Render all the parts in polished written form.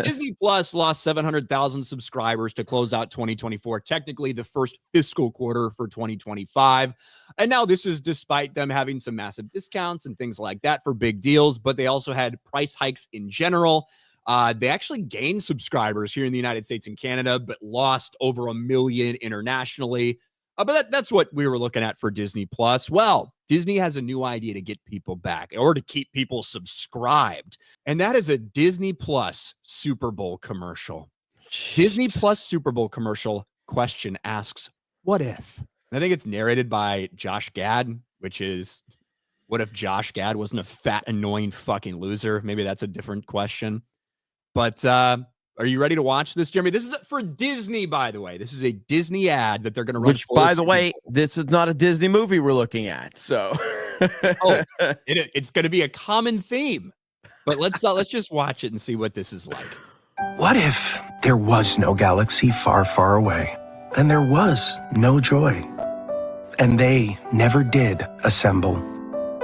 Disney Plus lost 700,000 subscribers to close out 2024, technically the first fiscal quarter for 2025. And now this is despite them having some massive discounts and things like that for big deals, but they also had price hikes in general. They actually gained subscribers here in the United States and Canada, but lost over 1 million internationally. But that's what we were looking at for Disney Plus. Well, Disney has a new idea to get people back or to keep people subscribed. And that is a Disney Plus Super Bowl commercial. Disney Plus Super Bowl commercial question asks, what if? And I think it's narrated by Josh Gad, which is, what if Josh Gad wasn't a fat, annoying fucking loser? Maybe that's a different question. But are you ready to watch this, Jeremy? This is for Disney, by the way. This is a Disney ad that they're going to run. Which, by the way, this is not a Disney movie we're looking at. So, it's going to be a common theme. But let's just watch it and see what this is like. What if there was no galaxy far, far away, and there was no joy, and they never did assemble?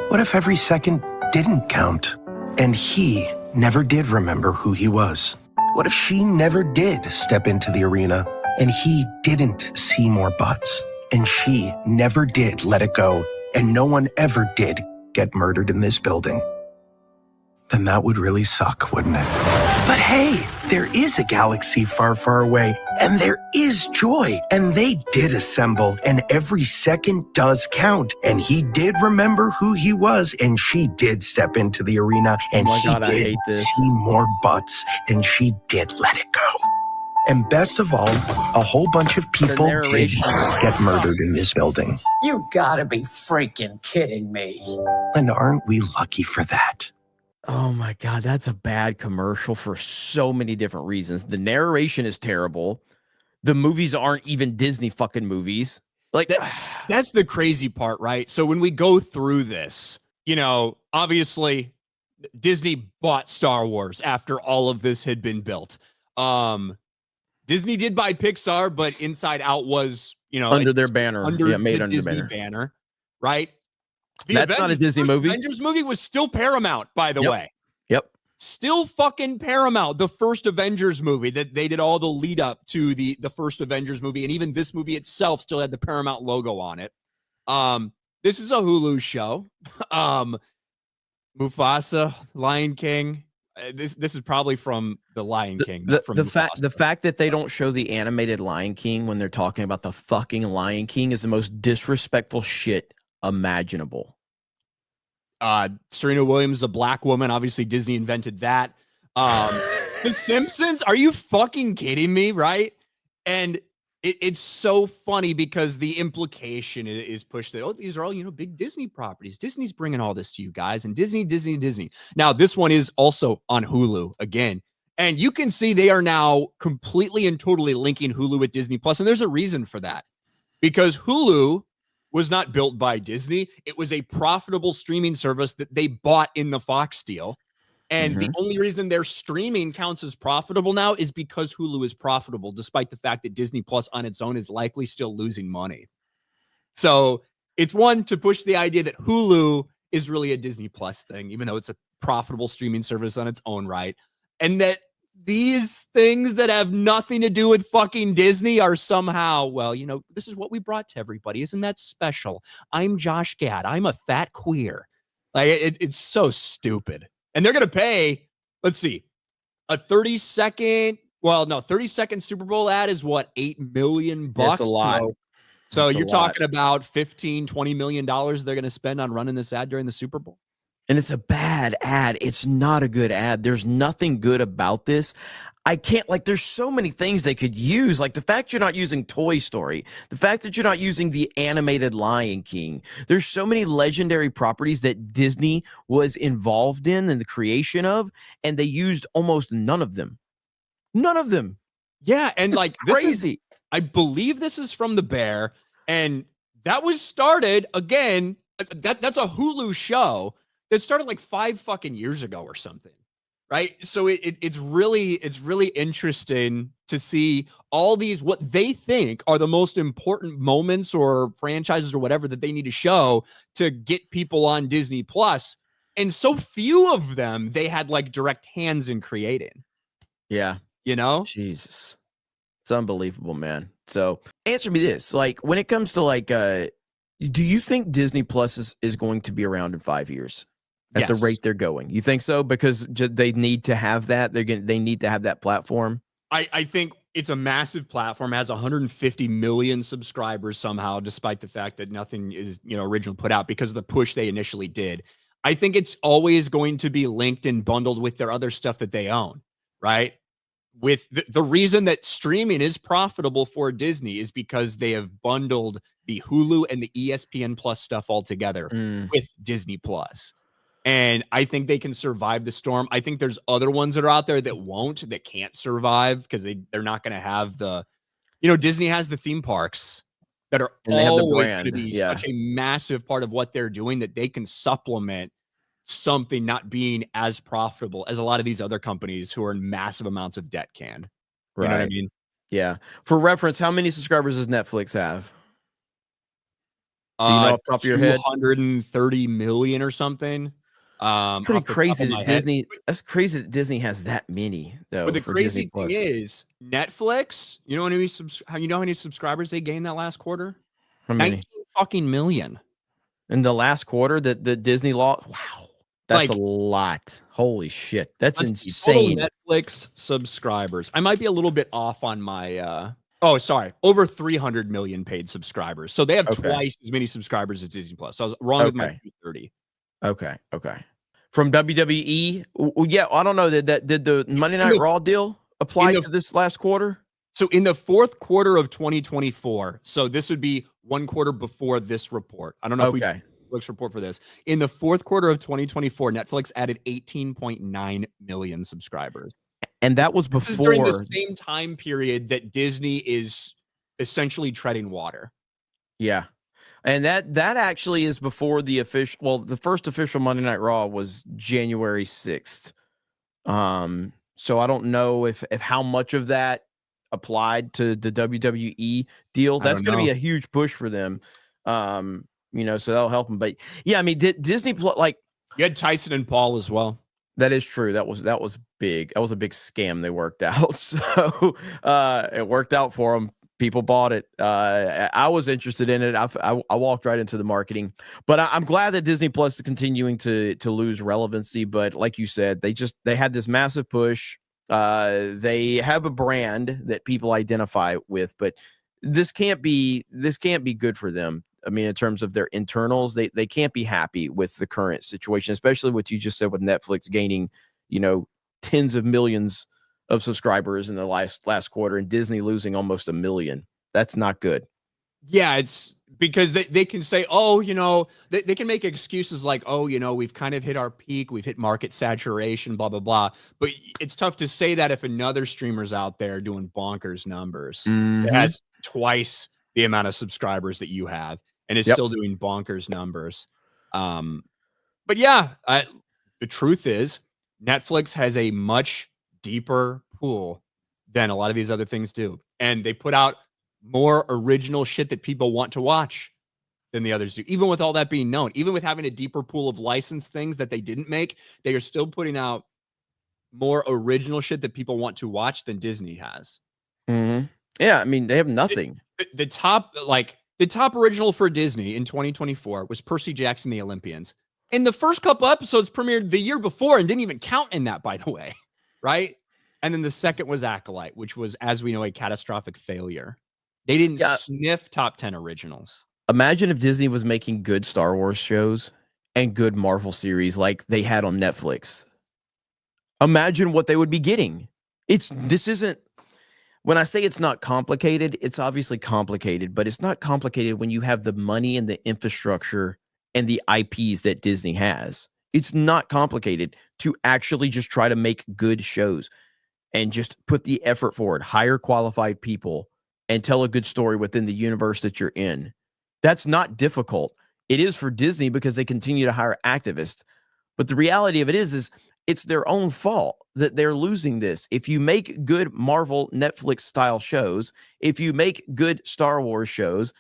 What if every second didn't count, and he never did remember who he was? What if she never did step into the arena and he didn't see more butts and she never did let it go and no one ever did get murdered in this building? Then that would really suck, wouldn't it? But hey, there is a galaxy far, far away and there is joy and they did assemble and every second does count and he did remember who he was and she did step into the arena and did see more butts and she did let it go. And best of all, a whole bunch of people did get murdered in this building. You gotta be freaking kidding me. And aren't we lucky for that? Oh my God, that's a bad commercial for so many different reasons. The narration is terrible. The movies aren't even Disney fucking movies. Like that's the crazy part, right? So when we go through this, you know, obviously Disney bought Star Wars after all of this had been built. Disney did buy Pixar, but Inside Out was, you know, under their banner, made the under Disney the banner, right? That's not a Disney movie. The Avengers movie was still Paramount, by the way. Yep. Still fucking Paramount. The first Avengers movie that they did all the lead up to the first Avengers movie. And even this movie itself still had the Paramount logo on it. This is a Hulu show. Mufasa, Lion King. This is probably from the Lion King. The fact that they don't show the animated Lion King when they're talking about the fucking Lion King is the most disrespectful shit imaginable. Serena Williams, a black woman. Obviously, Disney invented that. The Simpsons. Are you fucking kidding me? Right? And it's so funny because the implication is pushed that, oh, these are all, you know, big Disney properties. Disney's bringing all this to you guys, and Disney. Now, this one is also on Hulu again. And you can see they are now completely and totally linking Hulu with Disney Plus. And there's a reason for that, because Hulu was not built by Disney. It was a profitable streaming service that they bought in the Fox deal. And the only reason their streaming counts as profitable now is because Hulu is profitable, despite the fact that Disney Plus on its own is likely still losing money. So it's one to push the idea that Hulu is really a Disney Plus thing, even though it's a profitable streaming service on its own right. And that these things that have nothing to do with fucking Disney are somehow, well, you know, this is what we brought to everybody. Isn't that special? I'm Josh Gad. I'm a fat queer. Like, it's so stupid. And they're going to pay, let's see, a 30-second Super Bowl ad is what, $8 million? That's a lot. So you're talking about $15-20 million they're going to spend on running this ad during the Super Bowl. And it's a bad ad. It's not a good ad. There's nothing good about this. I can't, like, there's so many things they could use. Like the fact you're not using Toy Story, the fact that you're not using the animated Lion King. There's so many legendary properties that Disney was involved in the creation of, and they used almost none of them. None of them. Yeah. And it's like, crazy. I believe this is from The Bear, and that was started again. That's a Hulu show that started like 5 fucking years ago or something. Right. So it's really interesting to see all these, what they think are the most important moments or franchises or whatever that they need to show to get people on Disney Plus. And so few of them they had like direct hands in creating. Yeah. You know? Jesus. It's unbelievable, man. So answer me this. Like, when it comes to like, do you think Disney Plus is going to be around in 5 years at the Yes. rate they're going? You think so? Because they need to have that. They need to have that platform. I think it's a massive platform. It has 150 million subscribers somehow, despite the fact that nothing is, original put out because of the push they initially did. I think it's always going to be linked and bundled with their other stuff that they own, right? With the reason that streaming is profitable for Disney is because they have bundled the Hulu and the ESPN Plus stuff all together with Disney Plus. And I think they can survive the storm. I think there's other ones that are out there that can't survive because they're not going to have Disney has the theme parks that are And they have the always going to brand. be Yeah. such a massive part of what they're doing that they can supplement something not being as profitable as a lot of these other companies who are in massive amounts of debt can. You know what I mean? Yeah. For reference, how many subscribers does Netflix have? Do you know off the top of your head? 230 million or something. It's pretty Off the top of crazy my that head. Disney. That's crazy that Disney has that many though. But the For Disney crazy thing Plus. is, Netflix, how many subscribers they gained that last quarter? How many? 19 fucking million. In the last quarter that the Disney law. Wow. That's a lot. Holy shit. That's insane. Total Netflix subscribers. I might be a little bit off on my over 300 million paid subscribers. So they have twice as many subscribers as Disney Plus. So I was wrong with my 230. Okay. From WWE, yeah, I don't know. Did the Monday Night Raw deal apply to this last quarter? So in the fourth quarter of 2024, so this would be one quarter before this report. I don't know if we Netflix report for this. In the fourth quarter of 2024, Netflix added 18.9 million subscribers. And that was before during the same time period that Disney is essentially treading water. Yeah. And that actually is before the first official Monday Night Raw was January 6th. So I don't know if how much of that applied to the WWE deal. That's going to be a huge push for them. So that'll help them. But yeah, I mean, Disney Plus, you had Tyson and Paul as well. That is true. That was big. That was a big scam they worked out. So it worked out for them. People bought it. I was interested in it. I walked right into the marketing, but I'm glad that Disney Plus is continuing to lose relevancy. But like you said, they had this massive push. They have a brand that people identify with, but this can't be good for them. I mean, in terms of their internals, they can't be happy with the current situation, especially what you just said with Netflix gaining, tens of millions of subscribers in the last quarter and Disney losing almost 1 million. That's not good. Yeah, it's because they can say, they can make excuses like, we've kind of hit our peak, we've hit market saturation, blah, blah, blah. But it's tough to say that if another streamer's out there doing bonkers numbers. It has twice the amount of subscribers that you have and is still doing bonkers numbers. But yeah, the truth is Netflix has a much deeper pool than a lot of these other things do. And they put out more original shit that people want to watch than the others do. Even with all that being known, even with having a deeper pool of licensed things that they didn't make, they are still putting out more original shit that people want to watch than Disney has. Yeah, I mean, they have nothing. The top original for Disney in 2024 was Percy Jackson the Olympians. And the first couple episodes premiered the year before and didn't even count in that, by the way. Right? And then the second was Acolyte, which was, as we know, a catastrophic failure. They didn't sniff top 10 originals. Imagine if Disney was making good Star Wars shows and good Marvel series like they had on Netflix. Imagine what they would be getting. When I say it's not complicated, it's obviously complicated, but it's not complicated when you have the money and the infrastructure and the IPs that Disney has. It's not complicated to actually just try to make good shows and just put the effort forward, hire qualified people, and tell a good story within the universe that you're in. That's not difficult. It is for Disney because they continue to hire activists. But the reality of it is it's their own fault that they're losing this. If you make good Marvel Netflix style shows, if you make good Star Wars shows,